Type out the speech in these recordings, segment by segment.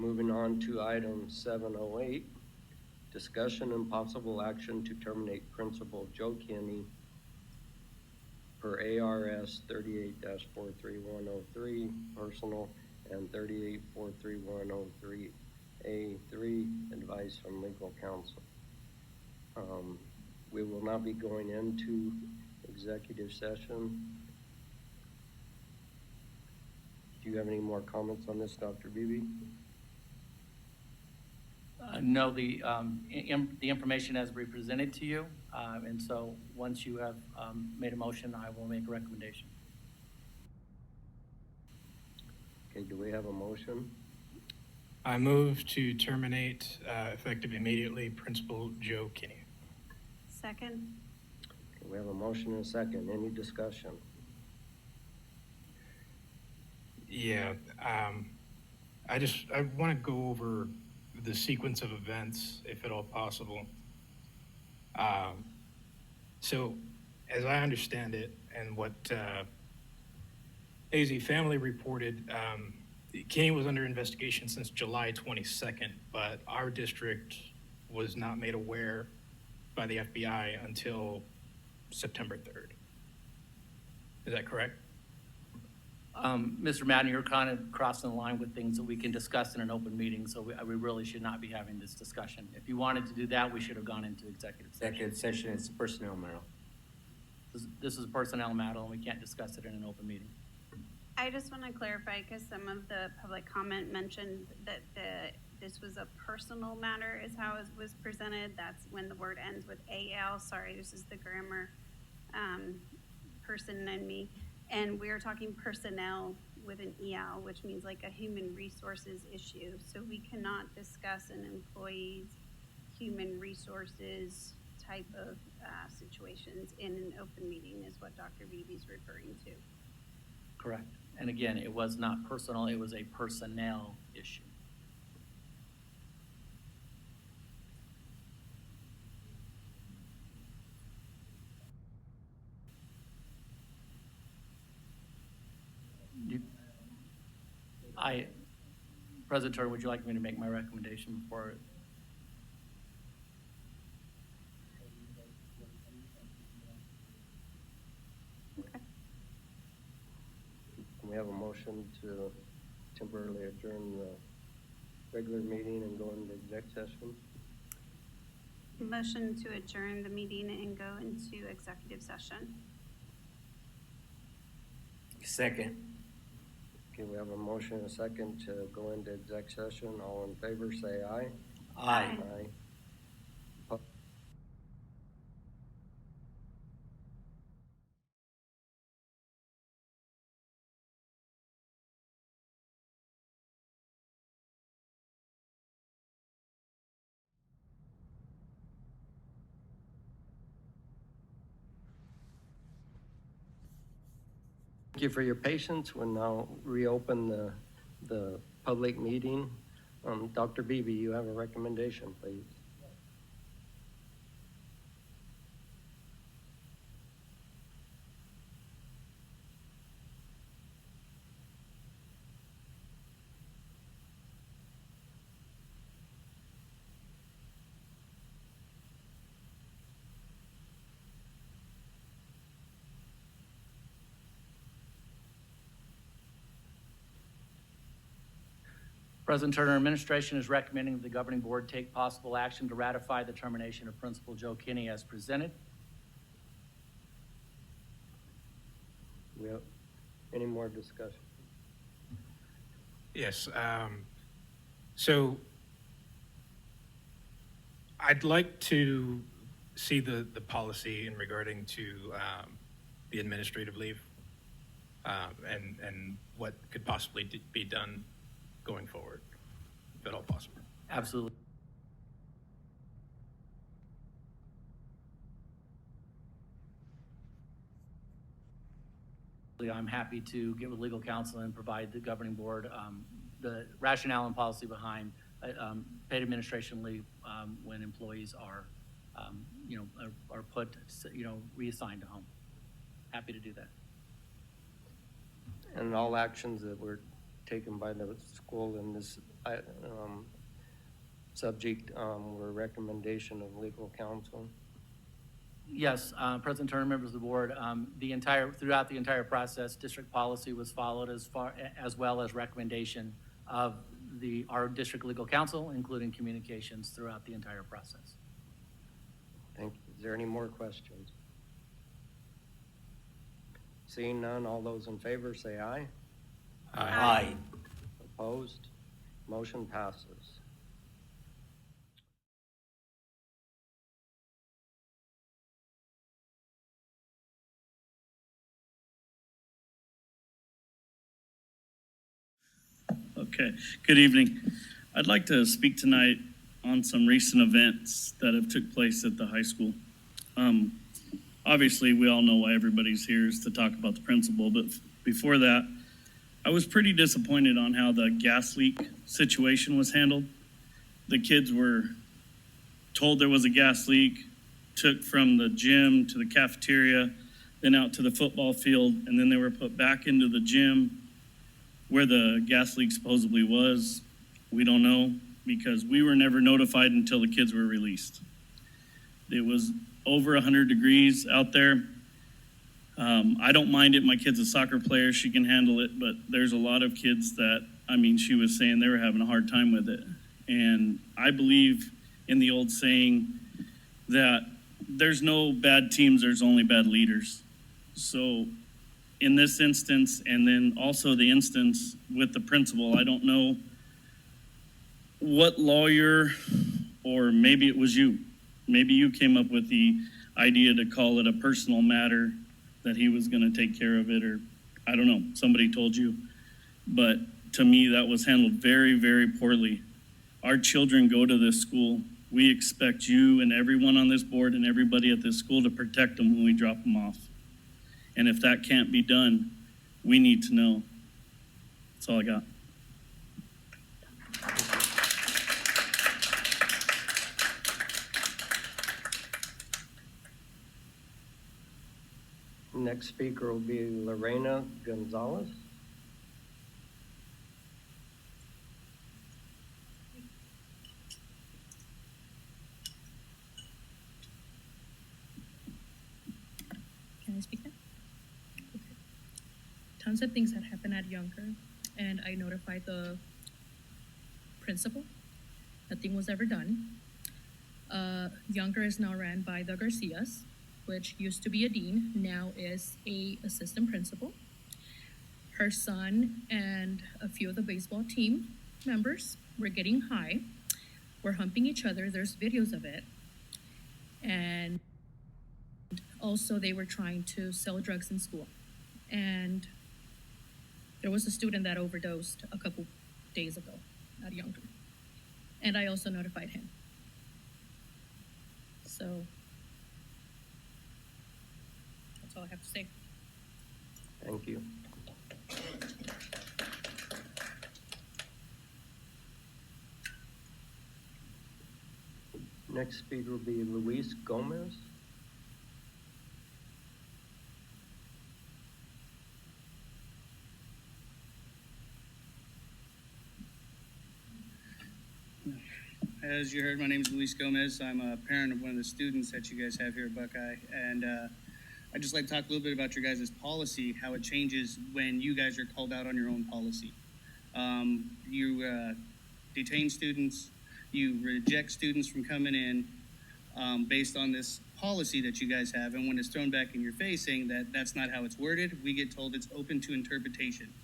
moving on to item 708, discussion and possible action to terminate Principal Joe Kinney per A.R.S. 38-43103 personal and 38-43103A3 advice from legal counsel. We will not be going into executive session. Do you have any more comments on this, Dr. Bebee? No, the information has been presented to you, and so once you have made a motion, I will make a recommendation. Okay, do we have a motion? I move to terminate, effective immediately, Principal Joe Kinney. Second. Okay, we have a motion and a second. Any discussion? Yeah, I want to go over the sequence of events, if at all possible. So, as I understand it, and what AZFamily reported, Kinney was under investigation since July 22nd, but our district was not made aware by the FBI until September 3rd. Is that correct? Mr. Madden, you're kind of crossing the line with things that we can discuss in an open meeting, so we really should not be having this discussion. If you wanted to do that, we should have gone into executive session. Executive session is personnel matter. This is a personnel matter, and we can't discuss it in an open meeting. I just want to clarify, because some of the public comment mentioned that this was a personal matter is how it was presented. That's when the word ends with AL. Sorry, this is the grammar person and me. And we're talking personnel with an EL, which means like a human resources issue. So we cannot discuss an employee's human resources type of situations in an open meeting is what Dr. Bebee's referring to. Correct. And again, it was not personal, it was a personnel issue. President Turner, would you like me to make my recommendation before? Okay. Can we have a motion to temporarily adjourn the regular meeting and go into exec session? Motion to adjourn the meeting and go into executive session. Second. Okay, we have a motion and a second to go into exec session. All in favor, say aye. Aye. Aye. Thank you for your patience. We'll now reopen the public meeting. Dr. Bebee, you have a recommendation, please. President Turner, administration is recommending that the governing board take possible action to ratify the termination of Principal Joe Kinney as presented. We have any more discussion? Yes. So I'd like to see the policy in regarding to the administrative leave and what could possibly be done going forward, if at all possible. Absolutely. I'm happy to get with legal counsel and provide the governing board the rationale and policy behind paid administration leave when employees are, are put, reassigned to home. Happy to do that. And all actions that were taken by the school in this I, subject, or recommendation of legal counsel? Yes, President Turner, members of the board, throughout the entire process, district policy was followed as well as recommendation of our district legal counsel, including communications throughout the entire process. Thank you. Is there any more questions? Seeing none, all those in favor say aye. Aye. Opposed? Motion passes. Okay, good evening. I'd like to speak tonight on some recent events that have took place at the high school. Obviously, we all know why everybody's here is to talk about the principal, but before that, I was pretty disappointed on how the gas leak situation was handled. The kids were told there was a gas leak, took from the gym to the cafeteria, then out to the football field, and then they were put back into the gym where the gas leak supposedly was. We don't know because we were never notified until the kids were released. It was over 100 degrees out there. I don't mind it. My kid's a soccer player. She can handle it, but there's a lot of kids that, she was saying they were having a hard time with it. And I believe in the old saying that there's no bad teams, there's only bad leaders. So in this instance, and then also the instance with the principal, I don't know what lawyer, or maybe it was you. Maybe you came up with the idea to call it a personal matter, that he was gonna take care of it, or I don't know, somebody told you. But to me, that was handled very, very poorly. Our children go to this school. We expect you and everyone on this board and everybody at this school to protect them when we drop them off. And if that can't be done, we need to know. That's all I got. Next speaker will be Lorena Gonzalez. Can I speak now? Okay. Tons of things that happened at Younger, and I notified the principal. Nothing was ever done. Younger is now ran by the Garcias, which used to be a dean, now is a assistant principal. Her son and a few of the baseball team members were getting high, were humping each other. There's videos of it. And also they were trying to sell drugs in school. And there was a student that overdosed a couple days ago at Younger. And I also notified him. So that's all I have to say. Thank you. Next speaker will be Luis Gomez. As you heard, my name is Luis Gomez. I'm a parent of one of the students that you guys have here at Buckeye. And I'd just like to talk a little bit about your guys' policy, how it changes when you guys are called out on your own policy. You detain students, you reject students from coming in based on this policy that you guys have. And when it's thrown back in your face saying that that's not how it's worded, we get told it's open to interpretation.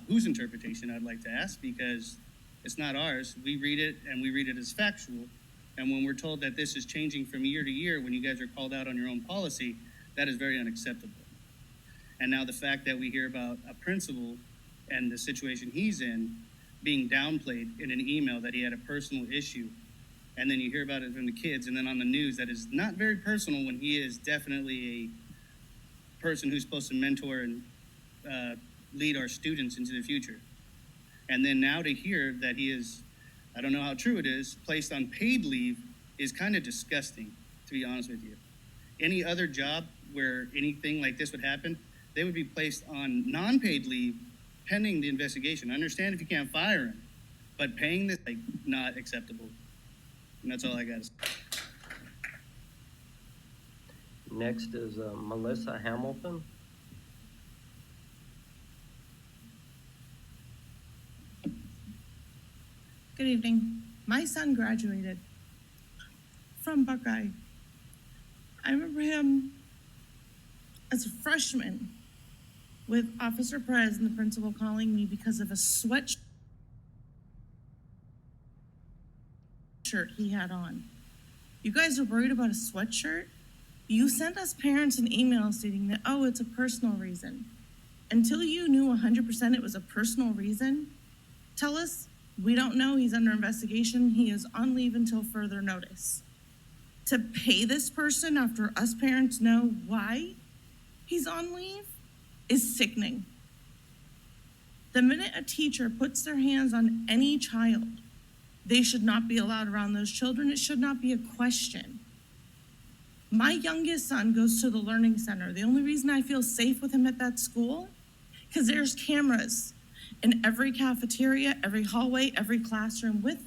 Whose interpretation, I'd like to ask, because it's not ours. We read it, and we read it as factual. And when we're told that this is changing from year to year when you guys are called out on your own policy, that is very unacceptable. And now the fact that we hear about a principal and the situation he's in being downplayed in an email that he had a personal issue, and then you hear about it from the kids, and then on the news that is not very personal when he is definitely a person who's supposed to mentor and lead our students into the future. And then now to hear that he is, I don't know how true it is, placed on paid leave is kind of disgusting, to be honest with you. Any other job where anything like this would happen, they would be placed on non-paid leave pending the investigation. I understand if you can't fire him, But paying this, like, not acceptable. And that's all I got to say. Next is Melissa Hamilton. Good evening. My son graduated from Buckeye. I remember him as a freshman with Officer Perez and the principal calling me because of a sweatshirt he had on. You guys are worried about a sweatshirt? You sent us parents an email stating that, oh, it's a personal reason. Until you knew 100% it was a personal reason, tell us, we don't know, he's under investigation, he is on leave until further notice. To pay this person after us parents know why he's on leave is sickening. The minute a teacher puts their hands on any child, they should not be allowed around those children. It should not be a question. My youngest son goes to the Learning Center. The only reason I feel safe with him at that school, because there's cameras in every cafeteria, every hallway, every classroom with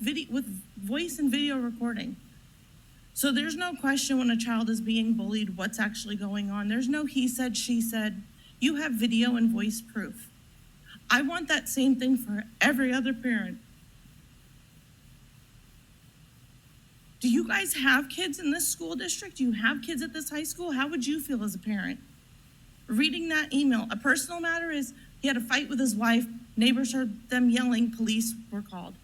voice and video recording. So there's no question when a child is being bullied what's actually going on. There's no he said, she said. You have video and voice proof. I want that same thing for every other parent. Do you guys have kids in this school district? Do you have kids at this high school? How would you feel as a parent? Reading that email, a personal matter is he had a fight with his wife, neighbors heard them yelling, police were called.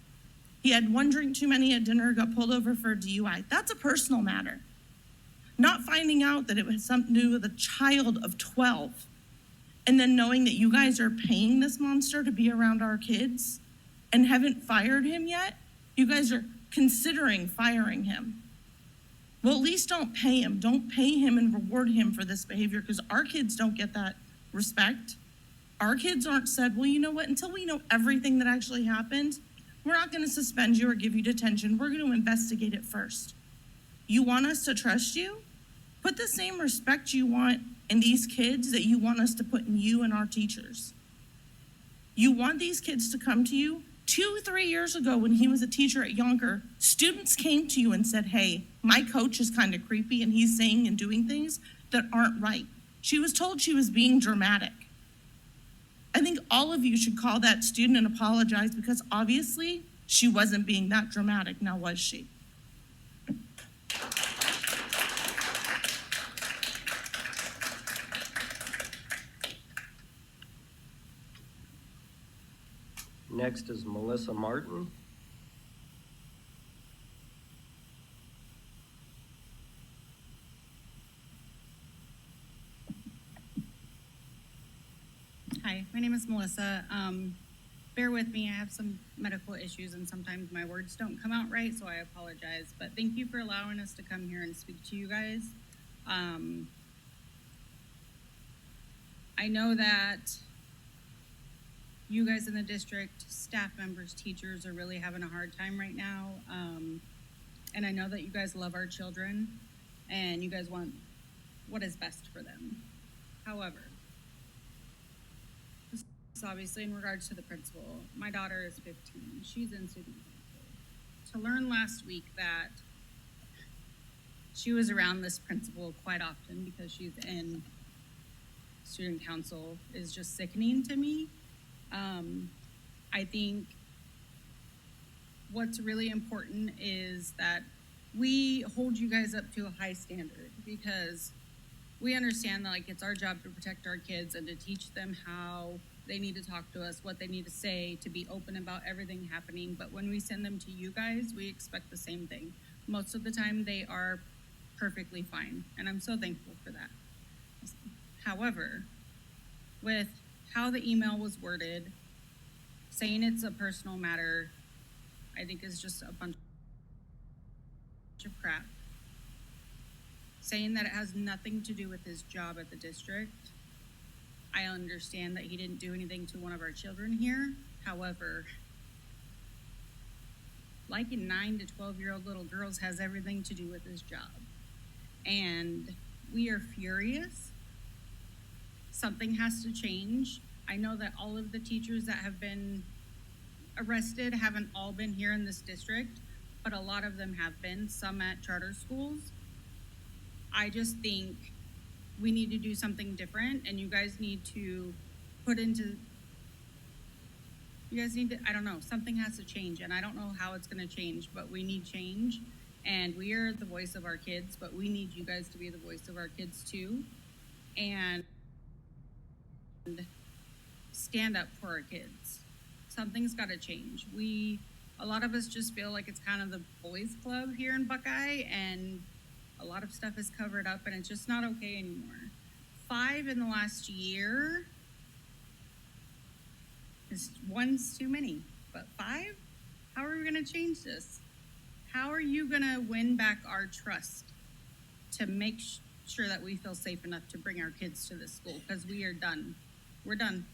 He had one drink too many at dinner, got pulled over for a DUI. That's a personal matter. Not finding out that it was something to do with a child of 12, and then knowing that you guys are paying this monster to be around our kids and haven't fired him yet, you guys are considering firing him. Well, at least don't pay him. Don't pay him and reward him for this behavior, because our kids don't get that respect. Our kids aren't said, well, you know what, until we know everything that actually happened, we're not going to suspend you or give you detention. We're going to investigate it first. You want us to trust you? Put the same respect you want in these kids that you want us to put in you and our teachers. You want these kids to come to you? 2-3 years ago, when he was a teacher at Yonker, students came to you and said, hey, my coach is kind of creepy and he's saying and doing things that aren't right. She was told she was being dramatic. I think all of you should call that student and apologize, because obviously she wasn't being that dramatic, now was she? Next is Melissa Martin. Hi, my name is Melissa. Bear with me, I have some medical issues and sometimes my words don't come out right, so I apologize. But thank you for allowing us to come here and speak to you guys. I know that you guys in the district, staff members, teachers are really having a hard time right now. And I know that you guys love our children and you guys want what is best for them. However, this is obviously in regards to the principal. My daughter is 15. She's in student council. To learn last week that she was around this principal quite often because she's in student council is just sickening to me. I think what's really important is that we hold you guys up to a high standard, because we understand that, like, it's our job to protect our kids and to teach them how they need to talk to us, what they need to say, to be open about everything happening. But when we send them to you guys, we expect the same thing. Most of the time they are perfectly fine, and I'm so thankful for that. However, with how the email was worded, saying it's a personal matter, I think is just a bunch of crap. Saying that it has nothing to do with his job at the district, I understand that he didn't do anything to one of our children here. However, liking 9 to 12-year-old little girls has everything to do with his job. And we are furious. Something has to change. I know that all of the teachers that have been arrested haven't all been here in this district, but a lot of them have been, some at charter schools. I just think we need to do something different, and you guys need to I don't know, something has to change, and I don't know how it's gonna change, but we need change. And we are the voice of our kids, but we need you guys to be the voice of our kids too. And stand up for our kids. Something's gotta change. A lot of us just feel like it's kind of the boys club here in Buckeye, and a lot of stuff is covered up, and it's just not okay anymore. 5 in the last year one's too many, but 5? How are we gonna change this? How are you gonna win back our trust to make sure that we feel safe enough to bring our kids to this school? Because we are done. We're done.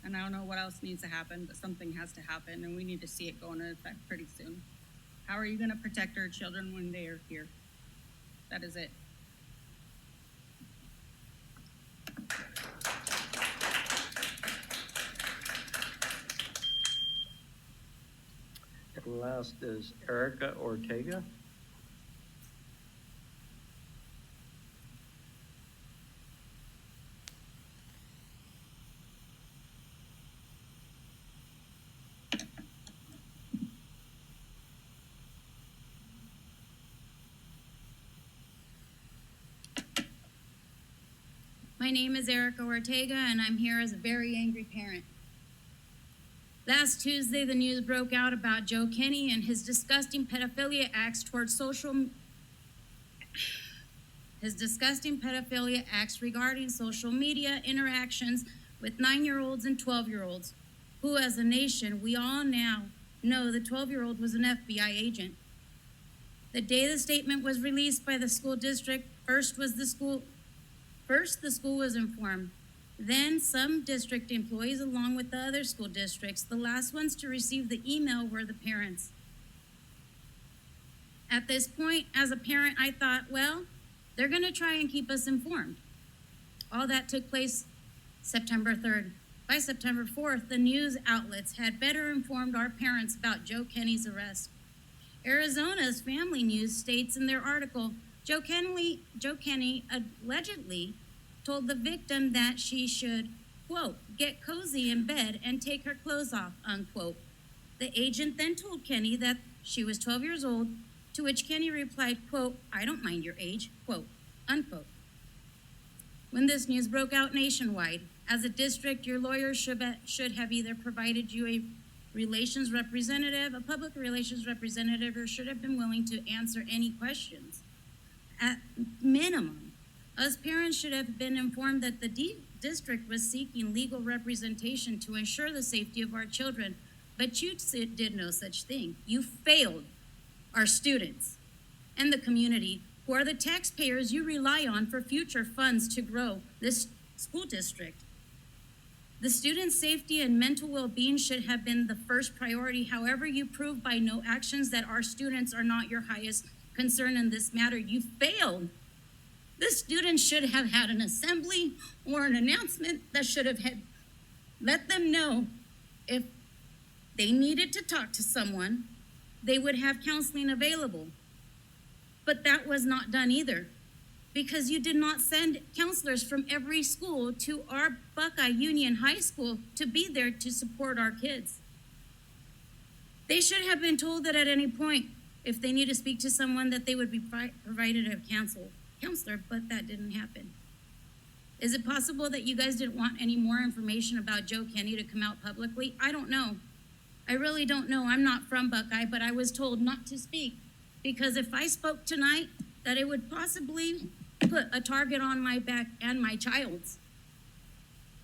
And I don't know what else needs to happen, but something has to happen, and we need to see it go into effect pretty soon. How are you gonna protect our children when they are here? That is it. And last is Erica Ortega. My name is Erica Ortega, and I'm here as a very angry parent. Last Tuesday, the news broke out about Joe Kinney and his disgusting pedophilia acts regarding social media interactions with 9-year-olds and 12-year-olds, who as a nation, we all now know the 12-year-old was an FBI agent. The day the statement was released by the school district, first the school was informed. Then some district employees, along with the other school districts. The last ones to receive the email were the parents. At this point, as a parent, I thought, well, they're gonna try and keep us informed. All that took place September 3rd. By September 4th, the news outlets had better informed our parents about Joe Kinney's arrest. Arizona's Family News states in their article, Joe Kinney allegedly told the victim that she should, quote, get cozy in bed and take her clothes off, unquote. The agent then told Kinney that she was 12 years old, to which Kinney replied, quote, I don't mind your age, quote, unquote. When this news broke out nationwide, as a district, your lawyer should have either provided you a relations representative, a public relations representative, or should have been willing to answer any questions. At minimum, us parents should have been informed that the district was seeking legal representation to ensure the safety of our children, but you did no such thing. You failed our students and the community, who are the taxpayers you rely on for future funds to grow this school district. The students' safety and mental well-being should have been the first priority. However, you proved by no actions that our students are not your highest concern in this matter. You failed. The students should have had an assembly or an announcement that should have let them know if they needed to talk to someone, they would have counseling available. But that was not done either, because you did not send counselors from every school to our Buckeye Union High School to be there to support our kids. They should have been told that at any point, if they need to speak to someone, that they would be provided a counselor, but that didn't happen. Is it possible that you guys didn't want any more information about Joe Kinney to come out publicly? I don't know. I really don't know. I'm not from Buckeye, but I was told not to speak, because if I spoke tonight, that it would possibly put a target on my back and my child's.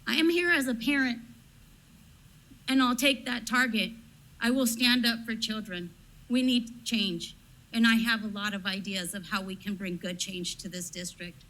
I am here as a parent, and I'll take that target. I will stand up for children. We need change, and I have a lot of ideas of how we can bring good change to this district.